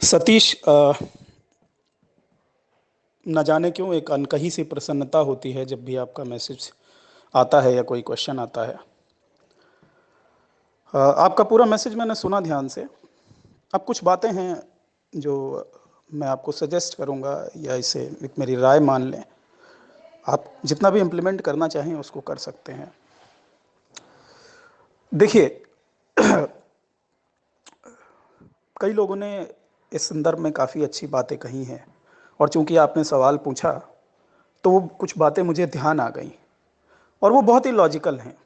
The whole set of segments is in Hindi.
सतीश, न जाने क्यों एक अनकही सी प्रसन्नता होती है जब भी आपका मैसेज आता है या कोई क्वेश्चन आता है। आपका पूरा मैसेज मैंने सुना ध्यान से। अब कुछ बातें हैं जो मैं आपको सजेस्ट करूंगा या इसे एक मेरी राय मान लें। आप जितना भी इम्प्लीमेंट करना चाहें उसको कर सकते हैं। देखिए, कई लोगों ने इस संदर्भ में काफ़ी अच्छी बातें कही हैं, और चूंकि आपने सवाल पूछा तो वो कुछ बातें मुझे ध्यान आ गई, और वो बहुत ही लॉजिकल हैं।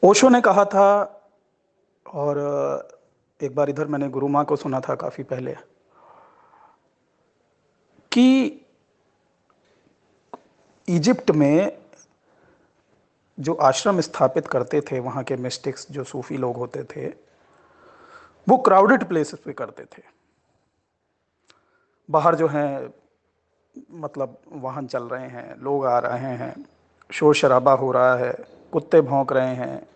ओशो ने कहा था, और एक बार इधर मैंने गुरु माँ को सुना था काफ़ी पहले, कि इजिप्ट में जो आश्रम स्थापित करते थे, वहाँ के मिस्टिक्स जो सूफी लोग होते थे, वो क्राउडेड प्लेसेस पे करते थे। बाहर जो है, मतलब वाहन चल रहे हैं, लोग आ रहे हैं, शोर शराबा हो रहा है, कुत्ते भौंक रहे हैं,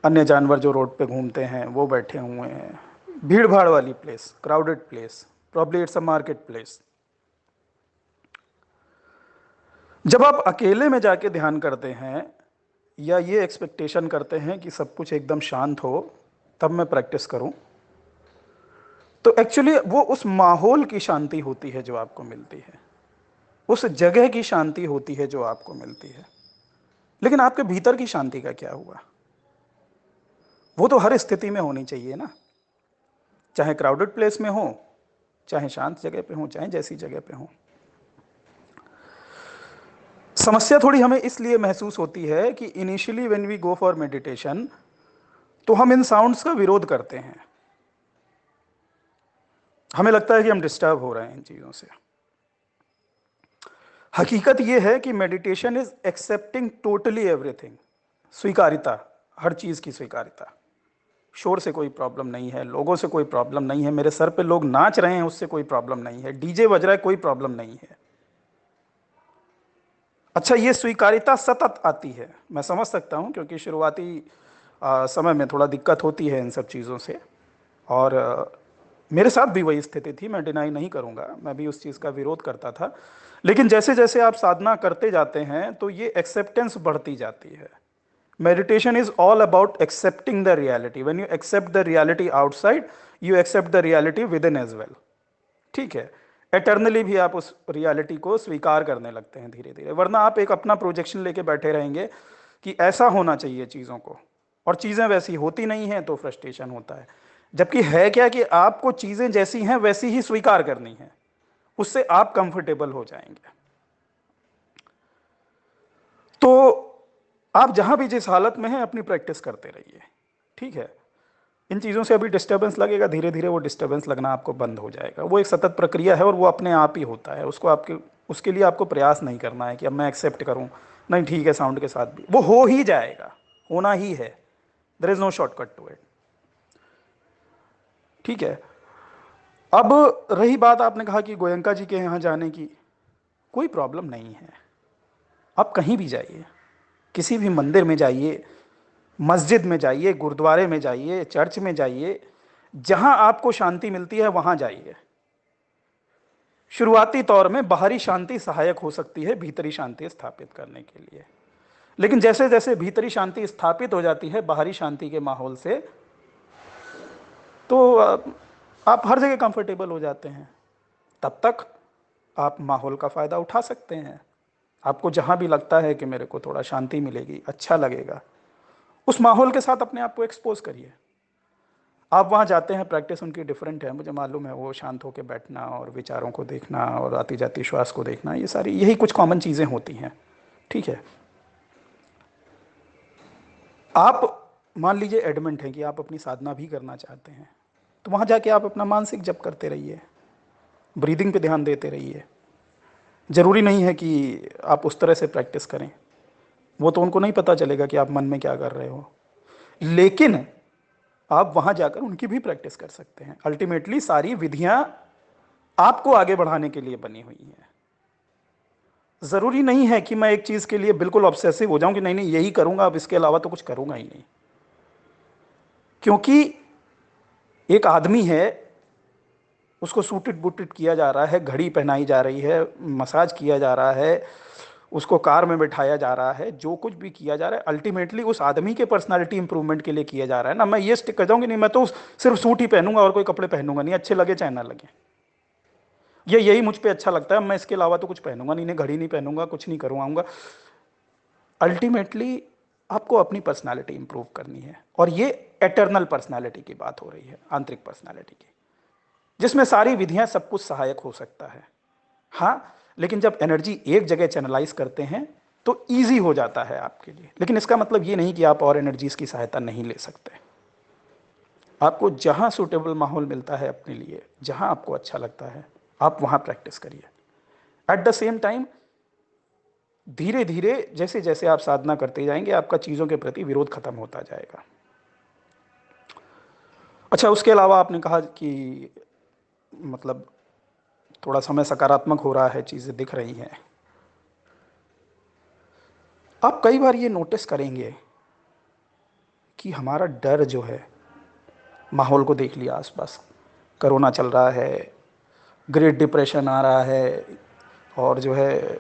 अन्य जानवर जो रोड पे घूमते हैं वो बैठे हुए हैं। भीड़ भाड़ वाली place, crowded place, probably it's a market place. जब आप अकेले में जाके ध्यान करते हैं या ये एक्सपेक्टेशन करते हैं कि सब कुछ एकदम शांत हो तब मैं प्रैक्टिस करूं, तो एक्चुअली वो उस माहौल की शांति होती है जो आपको मिलती है, उस जगह की शांति होती है जो आपको मिलती है। लेकिन आपके भीतर की शांति का क्या हुआ? वो तो हर स्थिति में होनी चाहिए ना, चाहे क्राउडेड प्लेस में हो, चाहे शांत जगह पे हो, चाहे जैसी जगह पे हो। समस्या थोड़ी हमें इसलिए महसूस होती है कि initially when we go for meditation, तो हम इन साउंड्स का विरोध करते हैं। हमें लगता है कि हम डिस्टर्ब हो रहे हैं इन चीज़ों से। हकीकत यह है कि meditation is accepting totally everything. स्वीकारिता, हर चीज़ की स्वीकारिता। शोर से कोई प्रॉब्लम नहीं है, लोगों से कोई प्रॉब्लम नहीं है, मेरे सर पे लोग नाच रहे हैं उससे कोई प्रॉब्लम नहीं है, डीजे बज रहा है कोई प्रॉब्लम नहीं है। अच्छा, ये स्वीकारिता सतत आती है, मैं समझ सकता हूँ, क्योंकि शुरुआती समय में थोड़ा दिक्कत होती है इन सब चीज़ों से। और मेरे साथ भी वही स्थिति थी, मैं डिनाई नहीं करूँगा, मैं भी उस चीज़ का विरोध करता था। लेकिन जैसे जैसे आप साधना करते जाते हैं तो ये एक्सेप्टेंस बढ़ती जाती है। Meditation is all about accepting the reality. When you accept the reality outside, you accept the reality within as well. ठीक है, एटर्नली भी आप उस रियलिटी को स्वीकार करने लगते हैं धीरे धीरे। वरना आप एक अपना प्रोजेक्शन लेके बैठे रहेंगे कि ऐसा होना चाहिए चीज़ों को, और चीज़ें वैसी होती नहीं हैं तो फ्रस्ट्रेशन होता है। जबकि है क्या कि आपको चीज़ें जैसी हैं वैसी ही स्वीकार करनी है, उससे आप कंफर्टेबल हो जाएंगे। तो आप जहां भी जिस हालत में हैं अपनी प्रैक्टिस करते रहिए। ठीक है, इन चीज़ों से अभी डिस्टर्बेंस लगेगा, धीरे धीरे वो डिस्टर्बेंस लगना आपको बंद हो जाएगा। वो एक सतत प्रक्रिया है और वो अपने आप ही होता है। उसको आपके उसके लिए आपको प्रयास नहीं करना है कि अब मैं एक्सेप्ट करूं। नहीं, ठीक है, साउंड के साथ भी वो हो ही जाएगा, होना ही है। There is no shortcut to it. ठीक है। अब रही बात, आपने कहा कि गोयंका जी के यहाँ जाने की, कोई प्रॉब्लम नहीं है। आप कहीं भी जाइए, किसी भी मंदिर में जाइए, मस्जिद में जाइए, गुरुद्वारे में जाइए, चर्च में जाइए, जहां आपको शांति मिलती है वहां जाइए। शुरुआती तौर में बाहरी शांति सहायक हो सकती है भीतरी शांति स्थापित करने के लिए। लेकिन जैसे जैसे भीतरी शांति स्थापित हो जाती है बाहरी शांति के माहौल से, तो आप हर जगह कंफर्टेबल हो जाते हैं। तब तक आप माहौल का फ़ायदा उठा सकते हैं। आपको जहाँ भी लगता है कि मेरे को थोड़ा शांति मिलेगी, अच्छा लगेगा, उस माहौल के साथ अपने आप को एक्सपोज करिए। आप वहाँ जाते हैं, प्रैक्टिस उनकी डिफरेंट है, मुझे मालूम है। वो शांत होकर बैठना और विचारों को देखना और आती जाती श्वास को देखना, ये सारी यही कुछ कॉमन चीज़ें होती हैं। ठीक है। आप मान लीजिए एडमेंट हैं कि आप अपनी साधना भी करना चाहते हैं, तो वहाँ जाके आप अपना मानसिक जप करते रहिए, ब्रीदिंग पे ध्यान देते रहिए। ज़रूरी नहीं है कि आप उस तरह से प्रैक्टिस करें, वो तो उनको नहीं पता चलेगा कि आप मन में क्या कर रहे हो। लेकिन आप वहाँ जाकर उनकी भी प्रैक्टिस कर सकते हैं। अल्टीमेटली सारी विधियाँ आपको आगे बढ़ाने के लिए बनी हुई हैं। ज़रूरी नहीं है कि मैं एक चीज़ के लिए बिल्कुल ऑब्सेसिव हो जाऊं कि नहीं नहीं यही करूंगा, अब इसके अलावा तो कुछ करूंगा ही नहीं। क्योंकि एक आदमी है, उसको सूटिड बूटिड किया जा रहा है, घड़ी पहनाई जा रही है, मसाज किया जा रहा है, उसको कार में बिठाया जा रहा है, जो कुछ भी किया जा रहा है अल्टीमेटली उस आदमी के पर्सनालिटी इंप्रूवमेंट के लिए किया जा रहा है ना। मैं ये स्टिक कर जाऊंगी नहीं, मैं तो सिर्फ सूट ही पहनूंगा और कोई कपड़े पहनूंगा नहीं, अच्छे लगे चाहे ना लगे, ये यही मुझ पे अच्छा लगता है, मैं इसके अलावा तो कुछ पहनूंगा नहीं, घड़ी नहीं पहनूंगा, कुछ नहीं करवाऊंगा। अल्टीमेटली आपको अपनी पर्सनालिटी इंप्रूव करनी है, और ये एटर्नल पर्सनालिटी की बात हो रही है, आंतरिक पर्सनालिटी की, जिसमें सारी विधियां सब कुछ सहायक हो सकता है। हाँ, लेकिन जब एनर्जी एक जगह चैनलाइज करते हैं तो ईजी हो जाता है आपके लिए, लेकिन इसका मतलब ये नहीं कि आप और एनर्जीज की सहायता नहीं ले सकते। आपको जहां सूटेबल माहौल मिलता है अपने लिए, जहां आपको अच्छा लगता है, आप वहां प्रैक्टिस करिए। एट द सेम टाइम धीरे धीरे जैसे जैसे आप साधना करते जाएंगे, आपका चीज़ों के प्रति विरोध खत्म होता जाएगा। अच्छा, उसके अलावा आपने कहा कि मतलब थोड़ा समय सकारात्मक हो रहा है, चीज़ें दिख रही हैं। आप कई बार ये नोटिस करेंगे कि हमारा डर जो है, माहौल को देख लिया आसपास, कोरोना चल रहा है, ग्रेट डिप्रेशन आ रहा है, और जो है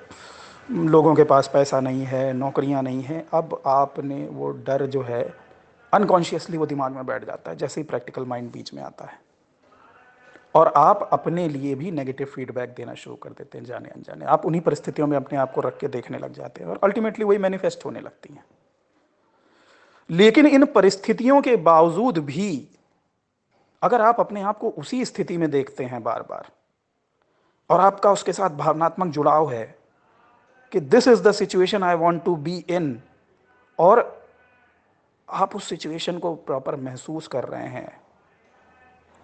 लोगों के पास पैसा नहीं है, नौकरियां नहीं हैं। अब आपने वो डर जो है अनकॉन्शियसली वो दिमाग में बैठ जाता है जैसे ही प्रैक्टिकल माइंड बीच में आता है, और आप अपने लिए भी नेगेटिव फीडबैक देना शुरू कर देते हैं जाने अनजाने। आप उन्हीं परिस्थितियों में अपने आप को रख के देखने लग जाते हैं और अल्टीमेटली वही मैनिफेस्ट होने लगती हैं। लेकिन इन परिस्थितियों के बावजूद भी अगर आप अपने आप को उसी स्थिति में देखते हैं बार बार, और आपका उसके साथ भावनात्मक जुड़ाव है कि this is the situation I want to be in, और आप उस सिचुएशन को प्रॉपर महसूस कर रहे हैं,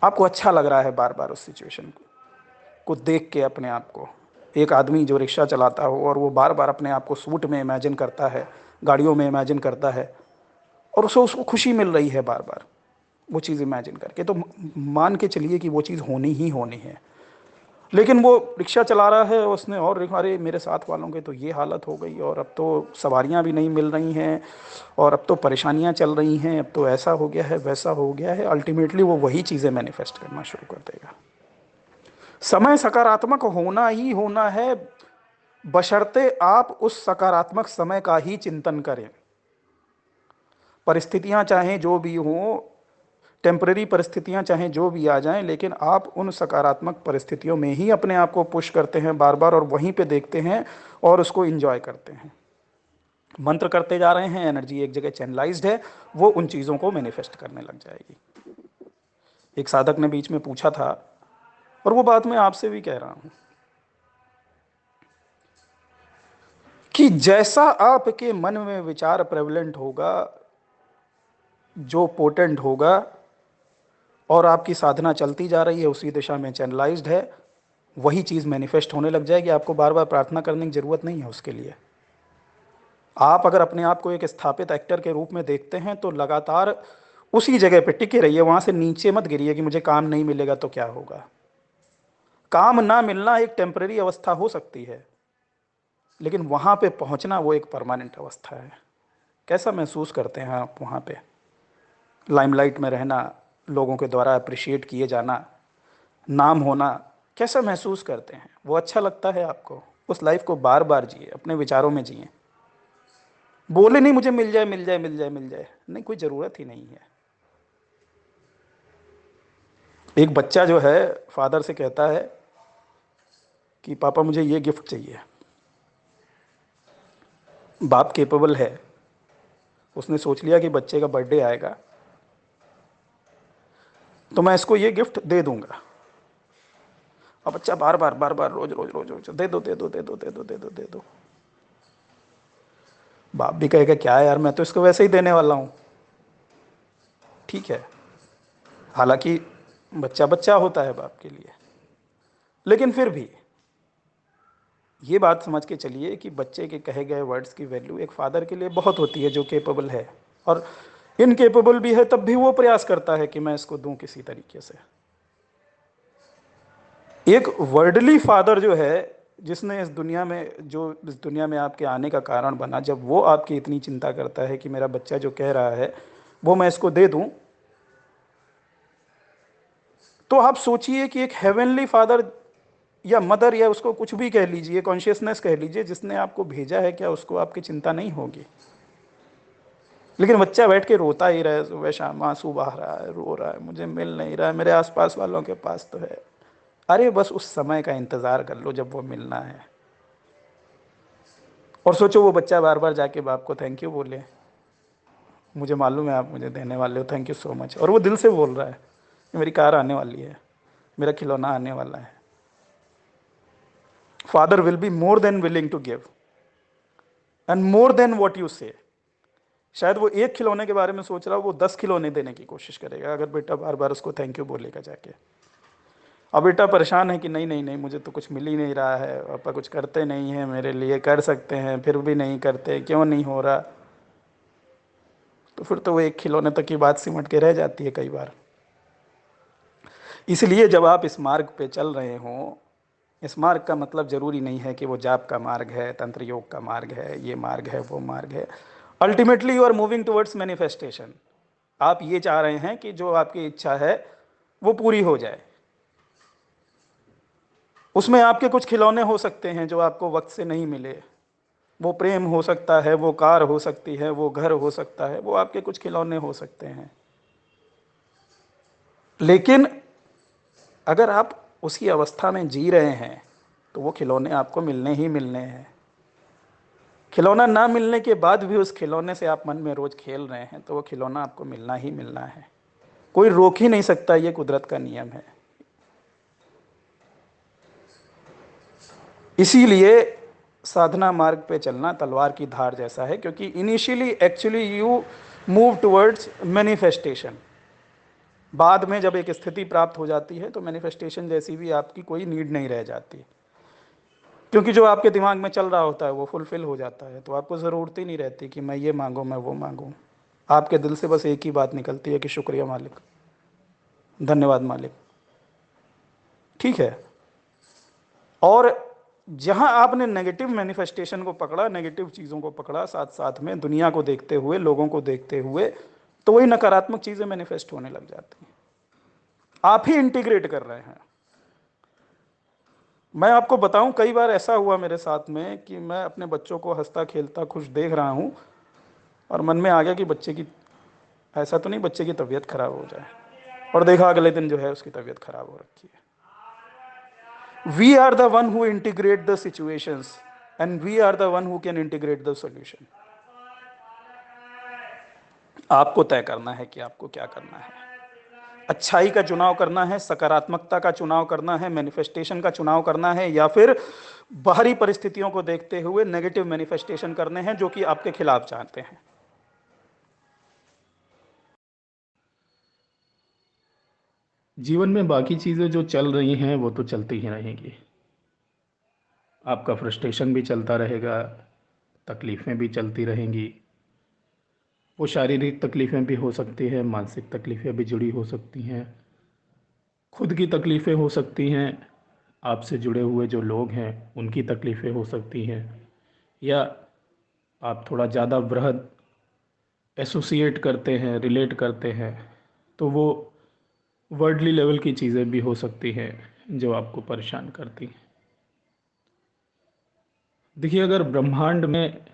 आपको अच्छा लग रहा है बार बार उस सिचुएशन को देख के अपने आप को। एक आदमी जो रिक्शा चलाता हो और वो बार बार अपने आप को सूट में इमेजिन करता है, गाड़ियों में इमेजिन करता है, और उसको उसको खुशी मिल रही है बार बार वो चीज़ इमेजिन करके, तो मान के चलिए कि वो चीज़ होनी ही होनी है। लेकिन वो रिक्शा चला रहा है, उसने और अरे मेरे साथ वालों के तो ये हालत हो गई, और अब तो सवारियां भी नहीं मिल रही हैं, और अब तो परेशानियां चल रही हैं, अब तो ऐसा हो गया है, वैसा हो गया है। अल्टीमेटली वो वही चीज़ें मैनिफेस्ट करना शुरू कर देगा। समय सकारात्मक होना ही होना है, बशर्ते आप उस सकारात्मक समय का ही चिंतन करें। परिस्थितियां चाहे जो भी हों, टेम्परेरी परिस्थितियां चाहे जो भी आ जाएं, लेकिन आप उन सकारात्मक परिस्थितियों में ही अपने आप को पुश करते हैं बार बार, और वहीं पे देखते हैं और उसको इंजॉय करते हैं। मंत्र करते जा रहे हैं, एनर्जी एक जगह चैनलाइज्ड है, वो उन चीज़ों को मैनिफेस्ट करने लग जाएगी। एक साधक ने बीच में पूछा था, और वो बात मैं आपसे भी कह रहा हूं, कि जैसा आपके मन में विचार प्रेवलेंट होगा, जो पोटेंट होगा, और आपकी साधना चलती जा रही है उसी दिशा में चैनलाइज्ड है, वही चीज़ मैनिफेस्ट होने लग जाएगी। आपको बार बार प्रार्थना करने की ज़रूरत नहीं है उसके लिए। आप अगर अपने आप को एक स्थापित एक्टर के रूप में देखते हैं तो लगातार उसी जगह पे टिके रहिए, वहां से नीचे मत गिरिए कि मुझे काम नहीं मिलेगा तो क्या होगा। काम ना मिलना एक टेम्परेरी अवस्था हो सकती है, लेकिन वहां पे पहुंचना वो एक परमानेंट अवस्था है। कैसा महसूस करते हैं आप वहां पे? लाइमलाइट में रहना, लोगों के द्वारा अप्रिशिएट किए जाना, नाम होना, कैसा महसूस करते हैं? वो अच्छा लगता है आपको? उस लाइफ को बार बार जिए, अपने विचारों में जिए। बोले नहीं मुझे मिल जाए मिल जाए मिल जाए मिल जाए, नहीं, कोई ज़रूरत ही नहीं है। एक बच्चा जो है फादर से कहता है कि पापा मुझे ये गिफ्ट चाहिए। बाप केपेबल है, उसने सोच लिया कि बच्चे का बर्थडे आएगा तो मैं इसको ये गिफ्ट दे दूंगा। अब बच्चा बार बार बार बार रोज रोज रोज रोज दे दो दे दो दे दो दे दो दे दो दे दो। बाप भी कहेगा क्या है यार, मैं तो इसको वैसे ही देने वाला हूं। ठीक है, हालांकि बच्चा बच्चा होता है बाप के लिए, लेकिन फिर भी ये बात समझ के चलिए कि बच्चे के कहे गए वर्ड्स की वैल्यू एक फादर के लिए बहुत होती है जो केपेबल है, और इनकेपेबल भी है तब भी वो प्रयास करता है कि मैं इसको दूं किसी तरीके से। एक वर्डली फादर जो है, जिसने इस दुनिया में, जो इस दुनिया में आपके आने का कारण बना, जब वो आपकी इतनी चिंता करता है कि मेरा बच्चा जो कह रहा है वो मैं इसको दे दूं, तो आप सोचिए कि एक हेवनली फादर या मदर या उसको कुछ भी कह लीजिए, कॉन्शियसनेस कह लीजिए, जिसने आपको भेजा है, क्या उसको आपकी चिंता नहीं होगी? लेकिन बच्चा बैठ के रोता ही रहे, सुबह शाम आंसू बहा रहा है, रो रहा है, मुझे मिल नहीं रहा है, मेरे आसपास वालों के पास तो है। अरे बस उस समय का इंतजार कर लो जब वो मिलना है। और सोचो वो बच्चा बार बार जाके बाप को थैंक यू बोले, मुझे मालूम है आप मुझे देने वाले हो, थैंक यू सो मच। और वो दिल से बोल रहा है कि मेरी कार आने वाली है, मेरा खिलौना आने वाला है। Father will be more than willing to give and more than what you say. शायद वो एक खिलौने के बारे में सोच रहा हो, वो 10 खिलौने देने की कोशिश करेगा अगर बेटा बार बार उसको थैंक यू बोलेगा जाके। अब बेटा परेशान है कि नहीं नहीं नहीं, मुझे तो कुछ मिल ही नहीं रहा है, पापा कुछ करते नहीं हैं मेरे लिए, कर सकते हैं फिर भी नहीं करते, क्यों नहीं हो रहा? तो फिर तो वो एक खिलौने तक की बात सिमट के रह जाती है कई बार। इसलिए जब आप इस मार्ग पे चल रहे हो, इस मार्ग का मतलब जरूरी नहीं है कि वो जाप का मार्ग है, तंत्र योग का मार्ग है, ये मार्ग है, वो मार्ग है। Ultimately you are moving towards manifestation. आप ये चाह रहे हैं कि जो आपकी इच्छा है वो पूरी हो जाए। उसमें आपके कुछ खिलौने हो सकते हैं जो आपको वक्त से नहीं मिले। वो प्रेम हो सकता है, वो कार हो सकती है, वो घर हो सकता है, वो आपके कुछ खिलौने हो सकते हैं। लेकिन अगर आप उसी अवस्था में जी रहे हैं तो वो खिलौने आपको मिलने ही मिलने हैं। खिलौना ना मिलने के बाद भी उस खिलौने से आप मन में रोज खेल रहे हैं तो वो खिलौना आपको मिलना ही मिलना है। कोई रोक ही नहीं सकता, ये कुदरत का नियम है। इसीलिए साधना मार्ग पे चलना तलवार की धार जैसा है, क्योंकि initially actually you move towards manifestation. बाद में जब एक स्थिति प्राप्त हो जाती है तो मैनिफेस्टेशन जैसी भी आपकी कोई नीड नहीं रह जाती, क्योंकि जो आपके दिमाग में चल रहा होता है वो फुलफिल हो जाता है। तो आपको ज़रूरत ही नहीं रहती कि मैं ये मांगूँ मैं वो मांगूँ। आपके दिल से बस एक ही बात निकलती है कि शुक्रिया मालिक, धन्यवाद मालिक। ठीक है। और जहां आपने नेगेटिव मैनिफेस्टेशन को पकड़ा, नेगेटिव चीज़ों को पकड़ा, साथ साथ में दुनिया को देखते हुए, लोगों को देखते हुए, तो वही नकारात्मक चीज़ें मैनिफेस्ट होने लग जाती हैं। आप ही इंटीग्रेट कर रहे हैं। मैं आपको बताऊं, कई बार ऐसा हुआ मेरे साथ में कि मैं अपने बच्चों को हंसता खेलता खुश देख रहा हूं और मन में आ गया कि बच्चे की, ऐसा तो नहीं बच्चे की तबीयत खराब हो जाए, और देखा अगले दिन जो है उसकी तबीयत खराब हो रखी है। We are the one who integrate the situations and we are the one who can integrate the solution. आपको तय करना है कि आपको क्या करना है। अच्छाई का चुनाव करना है, सकारात्मकता का चुनाव करना है, मैनिफेस्टेशन का चुनाव करना है, या फिर बाहरी परिस्थितियों को देखते हुए नेगेटिव मैनिफेस्टेशन करने हैं जो कि आपके खिलाफ चाहते हैं। जीवन में बाकी चीज़ें जो चल रही हैं वो तो चलती ही रहेंगी। आपका फ्रस्ट्रेशन भी चलता रहेगा, तकलीफ़ें भी चलती रहेंगी। वो शारीरिक तकलीफ़ें भी हो सकती हैं, मानसिक तकलीफ़ें भी जुड़ी हो सकती हैं, खुद की तकलीफ़ें हो सकती हैं, आपसे जुड़े हुए जो लोग हैं उनकी तकलीफ़ें हो सकती हैं, या आप थोड़ा ज़्यादा बृहद एसोसिएट करते हैं, रिलेट करते हैं, तो वो वर्ल्डली लेवल की चीज़ें भी हो सकती हैं जो आपको परेशान करती हैं। देखिए, अगर ब्रह्मांड में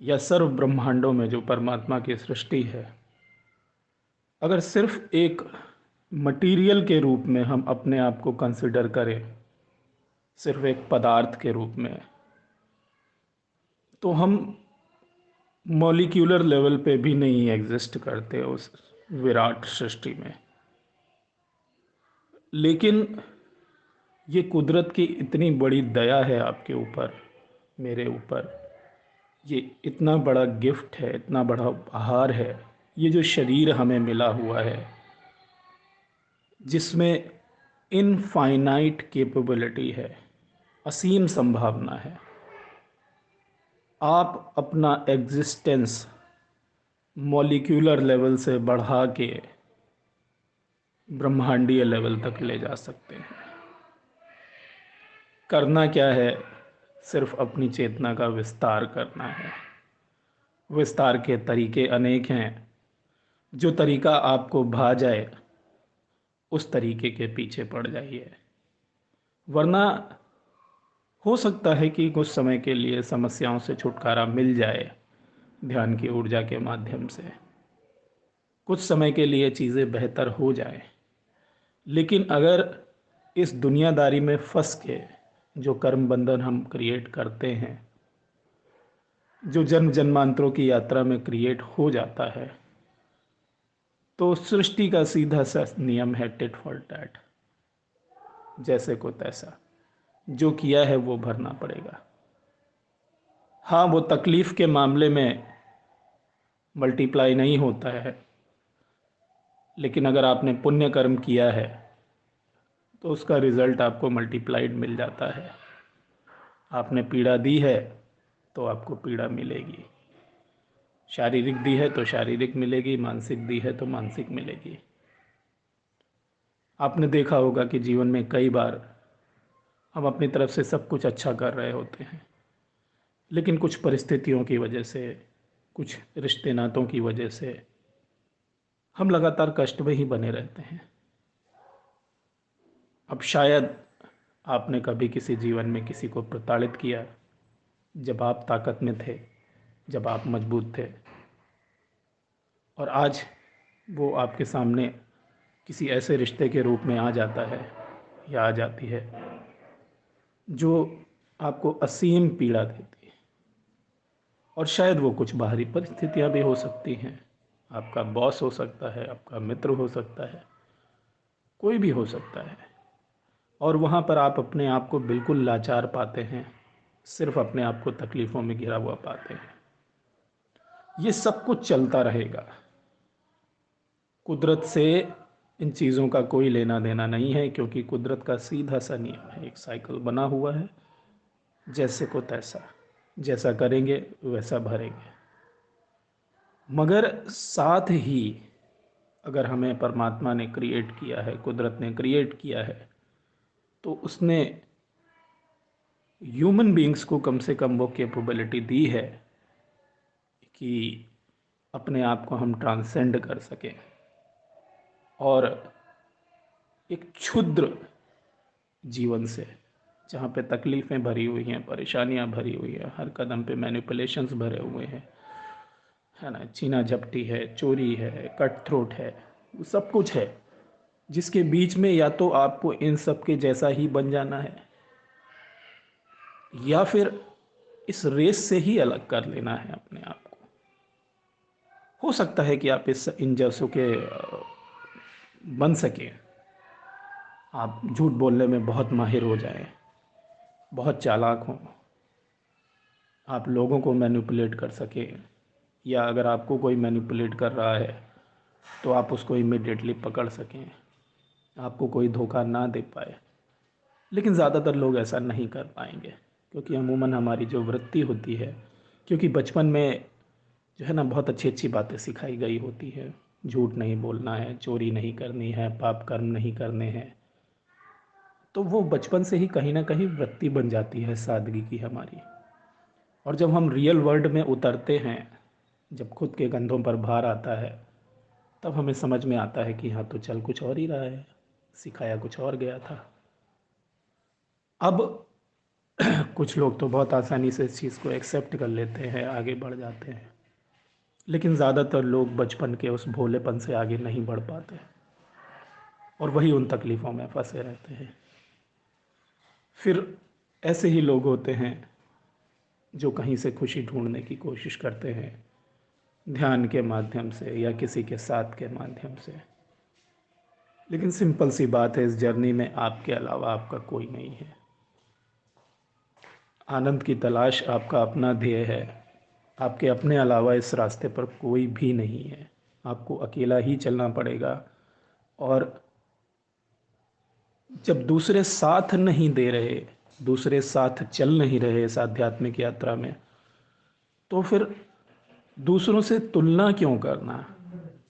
या सर्व ब्रह्मांडों में जो परमात्मा की सृष्टि है, अगर सिर्फ एक मटेरियल के रूप में हम अपने आप को कंसिडर करें, सिर्फ एक पदार्थ के रूप में, तो हम मॉलिक्यूलर लेवल पे भी नहीं एग्जिस्ट करते उस विराट सृष्टि में। लेकिन ये कुदरत की इतनी बड़ी दया है आपके ऊपर, मेरे ऊपर, ये इतना बड़ा गिफ्ट है, इतना बड़ा उपहार है, ये जो शरीर हमें मिला हुआ है, जिसमें इनफाइनाइट कैपेबिलिटी है, असीम संभावना है। आप अपना एग्जिस्टेंस मॉलिक्यूलर लेवल से बढ़ा के ब्रह्मांडीय लेवल तक ले जा सकते हैं। करना क्या है? सिर्फ अपनी चेतना का विस्तार करना है। विस्तार के तरीके अनेक हैं। जो तरीका आपको भा जाए उस तरीके के पीछे पड़ जाइए। वरना हो सकता है कि कुछ समय के लिए समस्याओं से छुटकारा मिल जाए ध्यान की ऊर्जा के माध्यम से, कुछ समय के लिए चीज़ें बेहतर हो जाएं। लेकिन अगर इस दुनियादारी में फंस के जो कर्म बंधन हम क्रिएट करते हैं, जो जन्म जन्मांतरों की यात्रा में क्रिएट हो जाता है, तो सृष्टि का सीधा सा नियम है टिट फॉर टैट, जैसे को तैसा। जो किया है वो भरना पड़ेगा। हाँ, वो तकलीफ के मामले में मल्टीप्लाई नहीं होता है, लेकिन अगर आपने पुण्य कर्म किया है तो उसका रिजल्ट आपको मल्टीप्लाइड मिल जाता है। आपने पीड़ा दी है तो आपको पीड़ा मिलेगी, शारीरिक दी है तो शारीरिक मिलेगी, मानसिक दी है तो मानसिक मिलेगी। आपने देखा होगा कि जीवन में कई बार हम अपनी तरफ से सब कुछ अच्छा कर रहे होते हैं, लेकिन कुछ परिस्थितियों की वजह से, कुछ रिश्ते नातों की वजह से हम लगातार कष्ट में ही बने रहते हैं। अब शायद आपने कभी किसी जीवन में किसी को प्रताड़ित किया जब आप ताकत में थे, जब आप मजबूत थे, और आज वो आपके सामने किसी ऐसे रिश्ते के रूप में आ जाता है या आ जाती है जो आपको असीम पीड़ा देती है। और शायद वो कुछ बाहरी परिस्थितियां भी हो सकती हैं, आपका बॉस हो सकता है, आपका मित्र हो सकता है, कोई भी हो सकता है। और वहाँ पर आप अपने आप को बिल्कुल लाचार पाते हैं, सिर्फ अपने आप को तकलीफ़ों में घिरा हुआ पाते हैं। ये सब कुछ चलता रहेगा। कुदरत से इन चीज़ों का कोई लेना देना नहीं है, क्योंकि कुदरत का सीधा सा नियम है, एक साइकिल बना हुआ है, जैसे को तैसा, जैसा करेंगे वैसा भरेंगे। मगर साथ ही अगर हमें परमात्मा ने क्रिएट किया है, कुदरत ने क्रिएट किया है, तो उसने ह्यूमन बीइंग्स को कम से कम वो कैपेबिलिटी दी है कि अपने आप को हम ट्रांसेंड कर सकें और एक क्षुद्र जीवन से, जहाँ पे तकलीफ़ें भरी हुई हैं, परेशानियाँ भरी हुई हैं, हर कदम पे मैनिपुलेशंस भरे हुए हैं, है ना, छीना झपटी है, चोरी है, कट थ्रोट है, वो सब कुछ है, जिसके बीच में या तो आपको इन सब के जैसा ही बन जाना है, या फिर इस रेस से ही अलग कर लेना है अपने आप को। हो सकता है कि आप इस इन जैसों के बन सकें, आप झूठ बोलने में बहुत माहिर हो जाएं, बहुत चालाक हों, आप लोगों को मैनिपुलेट कर सकें, या अगर आपको कोई मैनिपुलेट कर रहा है तो आप उसको इमिडिएटली पकड़ सकें, आपको कोई धोखा ना दे पाए। लेकिन ज़्यादातर लोग ऐसा नहीं कर पाएंगे, क्योंकि अमूमन हमारी जो वृत्ति होती है, क्योंकि बचपन में जो है ना बहुत अच्छी अच्छी बातें सिखाई गई होती है, झूठ नहीं बोलना है, चोरी नहीं करनी है, पाप कर्म नहीं करने हैं, तो वो बचपन से ही कहीं ना कहीं वृत्ति बन जाती है सादगी की हमारी। और जब हम रियल वर्ल्ड में उतरते हैं, जब खुद के कंधों पर भार आता है, तब हमें समझ में आता है कि हाँ, तो चल कुछ और ही रहा है, सिखाया कुछ और गया था। अब कुछ लोग तो बहुत आसानी से इस चीज़ को एक्सेप्ट कर लेते हैं, आगे बढ़ जाते हैं, लेकिन ज़्यादातर लोग बचपन के उस भोलेपन से आगे नहीं बढ़ पाते और वही उन तकलीफ़ों में फंसे रहते हैं। फिर ऐसे ही लोग होते हैं जो कहीं से खुशी ढूंढने की कोशिश करते हैं, ध्यान के माध्यम से या किसी के साथ के माध्यम से। लेकिन सिंपल सी बात है, इस जर्नी में आपके अलावा आपका कोई नहीं है। आनंद की तलाश आपका अपना ध्येय है, आपके अपने अलावा इस रास्ते पर कोई भी नहीं है, आपको अकेला ही चलना पड़ेगा। और जब दूसरे साथ नहीं दे रहे, दूसरे साथ चल नहीं रहे इस आध्यात्मिक यात्रा में, तो फिर दूसरों से तुलना क्यों करना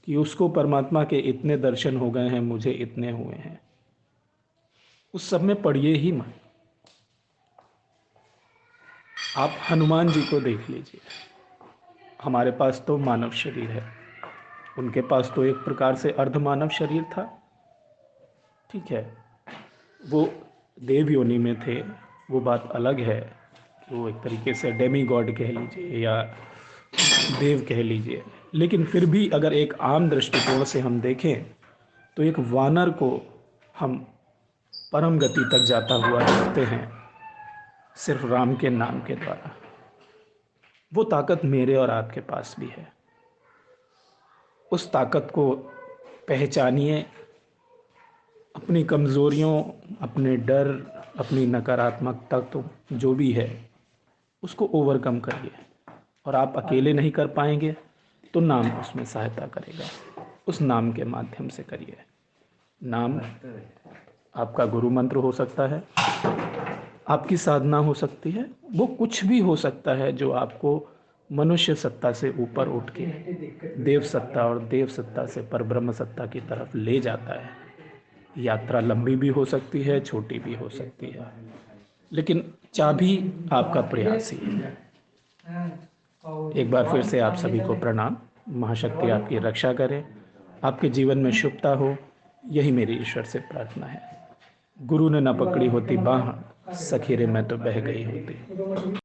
कि उसको परमात्मा के इतने दर्शन हो गए हैं, मुझे इतने हुए हैं। उस सब में पड़िए ही मत। आप हनुमान जी को देख लीजिए, हमारे पास तो मानव शरीर है, उनके पास तो एक प्रकार से अर्ध मानव शरीर था। ठीक है, वो देव योनि में थे, वो बात अलग है कि वो एक तरीके से डेमी गॉड कह लीजिए या देव कह लीजिए, लेकिन फिर भी अगर एक आम दृष्टिकोण से हम देखें तो एक वानर को हम परम गति तक जाता हुआ देखते हैं सिर्फ राम के नाम के द्वारा। वो ताकत मेरे और आपके पास भी है। उस ताकत को पहचानिए, अपनी कमज़ोरियों, अपने डर, अपनी नकारात्मकता तो जो भी है उसको ओवरकम करिए। और आप अकेले नहीं कर पाएंगे तो नाम उसमें सहायता करेगा, उस नाम के माध्यम से करिए। नाम आपका गुरु मंत्र हो सकता है, आपकी साधना हो सकती है, वो कुछ भी हो सकता है जो आपको मनुष्य सत्ता से ऊपर उठ के देव सत्ता और देव सत्ता से परब्रह्म सत्ता की तरफ ले जाता है। यात्रा लंबी भी हो सकती है, छोटी भी हो सकती है, लेकिन चाबी आपका प्रयास ही है। एक बार फिर से आप सभी को प्रणाम। महाशक्ति आपकी रक्षा करे, आपके जीवन में शुभता हो, यही मेरी ईश्वर से प्रार्थना है। गुरु ने न पकड़ी होती बाह, सखी रे मैं तो बह गई होती।